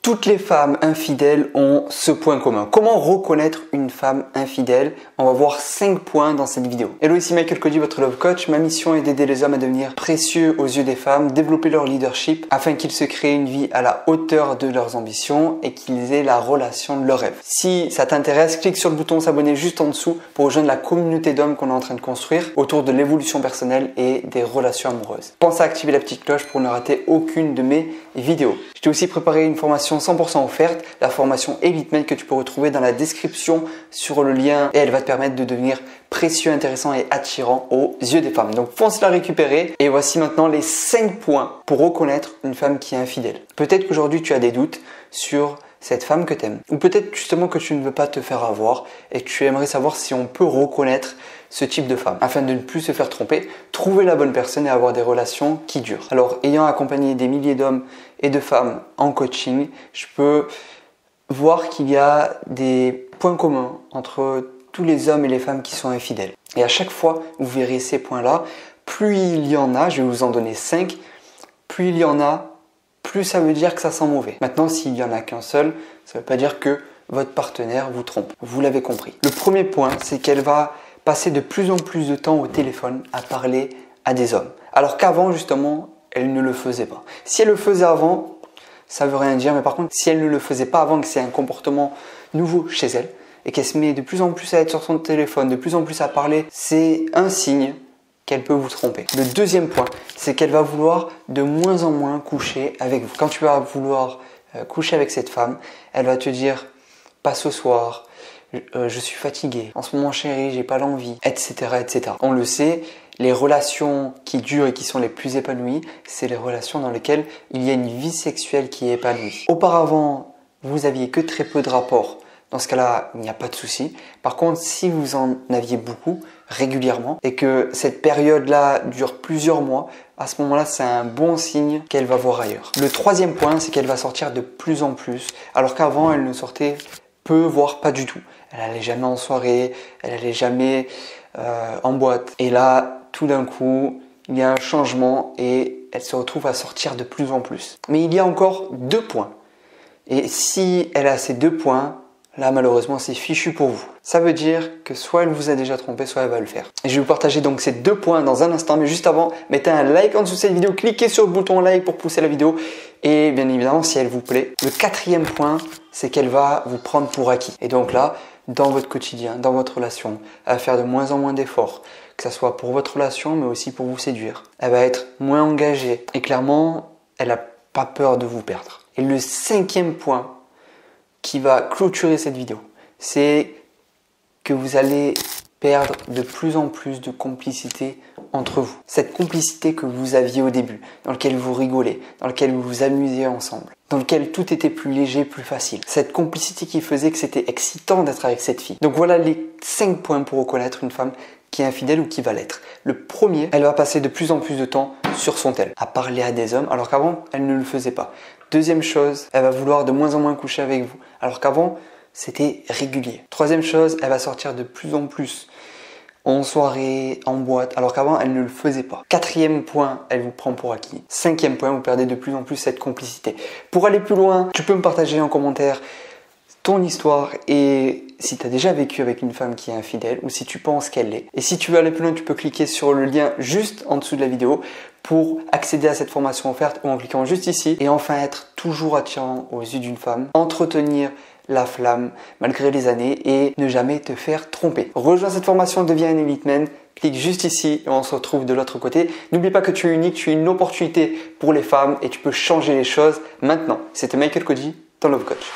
Toutes les femmes infidèles ont ce point commun. Comment reconnaître une femme infidèle? On va voir 5 points dans cette vidéo. Hello, ici Michael Cody, votre love coach. Ma mission est d'aider les hommes à devenir précieux aux yeux des femmes, développer leur leadership afin qu'ils se créent une vie à la hauteur de leurs ambitions et qu'ils aient la relation de leurs rêves. Si ça t'intéresse, clique sur le bouton s'abonner juste en dessous pour rejoindre la communauté d'hommes qu'on est en train de construire autour de l'évolution personnelle et des relations amoureuses. Pense à activer la petite cloche pour ne rater aucune de mes vidéos. Je t'ai aussi préparé une formation 100% offerte, la formation Elite que tu peux retrouver dans la description sur le lien et elle va te permettre de devenir précieux, intéressant et attirant aux yeux des femmes. Donc fonce la récupérer et voici maintenant les 5 points pour reconnaître une femme qui est infidèle. Peut-être qu'aujourd'hui tu as des doutes sur cette femme que tu aimes ou peut-être justement que tu ne veux pas te faire avoir et que tu aimerais savoir si on peut reconnaître ce type de femme afin de ne plus se faire tromper, trouver la bonne personne et avoir des relations qui durent. Alors, ayant accompagné des milliers d'hommes et de femmes en coaching, je peux voir qu'il y a des points communs entre tous les hommes et les femmes qui sont infidèles. Et à chaque fois, vous verrez ces points-là, plus il y en a, je vais vous en donner 5, plus il y en a, plus ça veut dire que ça sent mauvais. Maintenant, s'il n'y en a qu'un seul, ça ne veut pas dire que votre partenaire vous trompe. Vous l'avez compris. Le premier point, c'est qu'elle va passer de plus en plus de temps au téléphone à parler à des hommes. Alors qu'avant, justement, elle ne le faisait pas. Si elle le faisait avant, ça veut rien dire. Mais par contre, si elle ne le faisait pas avant, que c'est un comportement nouveau chez elle, et qu'elle se met de plus en plus à être sur son téléphone, de plus en plus à parler, c'est un signe qu'elle peut vous tromper. Le deuxième point, c'est qu'elle va vouloir de moins en moins coucher avec vous. Quand tu vas vouloir coucher avec cette femme, elle va te dire « pas ce soir », je suis fatigué, en ce moment chérie, j'ai pas l'envie, etc., etc. On le sait, les relations qui durent et qui sont les plus épanouies, c'est les relations dans lesquelles il y a une vie sexuelle qui est épanouie. Auparavant, vous aviez que très peu de rapports. Dans ce cas-là, il n'y a pas de souci. Par contre, si vous en aviez beaucoup, régulièrement, et que cette période-là dure plusieurs mois, à ce moment-là, c'est un bon signe qu'elle va voir ailleurs. Le troisième point, c'est qu'elle va sortir de plus en plus, alors qu'avant, elle ne sortait peu, voire pas du tout. Elle allait jamais en soirée, elle allait jamais en boîte. Et là, tout d'un coup, il y a un changement et elle se retrouve à sortir de plus en plus. Mais il y a encore 2 points. Et si elle a ces 2 points, là malheureusement c'est fichu pour vous. Ça veut dire que soit elle vous a déjà trompé, soit elle va le faire. Et je vais vous partager donc ces 2 points dans un instant, mais juste avant, mettez un like en dessous de cette vidéo, cliquez sur le bouton like pour pousser la vidéo et bien évidemment si elle vous plaît. Le 4e point, c'est qu'elle va vous prendre pour acquis. Et donc là, dans votre quotidien, dans votre relation, elle va faire de moins en moins d'efforts, que ce soit pour votre relation mais aussi pour vous séduire. Elle va être moins engagée et clairement, elle n'a pas peur de vous perdre. Et le 5e point qui va clôturer cette vidéo, c'est que vous allez perdre de plus en plus de complicité entre vous. Cette complicité que vous aviez au début, dans laquelle vous rigolez, dans laquelle vous vous amusiez ensemble, dans laquelle tout était plus léger, plus facile. Cette complicité qui faisait que c'était excitant d'être avec cette fille. Donc voilà les 5 points pour reconnaître une femme qui est infidèle ou qui va l'être. Le premier, elle va passer de plus en plus de temps sur son tel, à parler à des hommes, alors qu'avant, elle ne le faisait pas. Deuxième chose, elle va vouloir de moins en moins coucher avec vous, alors qu'avant, c'était régulier. Troisième chose, elle va sortir de plus en plus en soirée, en boîte, alors qu'avant, elle ne le faisait pas. 4e point, elle vous prend pour acquis. 5e point, vous perdez de plus en plus cette complicité. Pour aller plus loin, tu peux me partager en commentaire ton histoire et si tu as déjà vécu avec une femme qui est infidèle ou si tu penses qu'elle l'est. Et si tu veux aller plus loin, tu peux cliquer sur le lien juste en dessous de la vidéo pour accéder à cette formation offerte ou en cliquant juste ici. Et enfin être toujours attirant aux yeux d'une femme, entretenir la flamme malgré les années et ne jamais te faire tromper. Rejoins cette formation, deviens un Elite Man, clique juste ici et on se retrouve de l'autre côté. N'oublie pas que tu es unique, tu es une opportunité pour les femmes et tu peux changer les choses maintenant. C'était Michael Cody, ton Love Coach.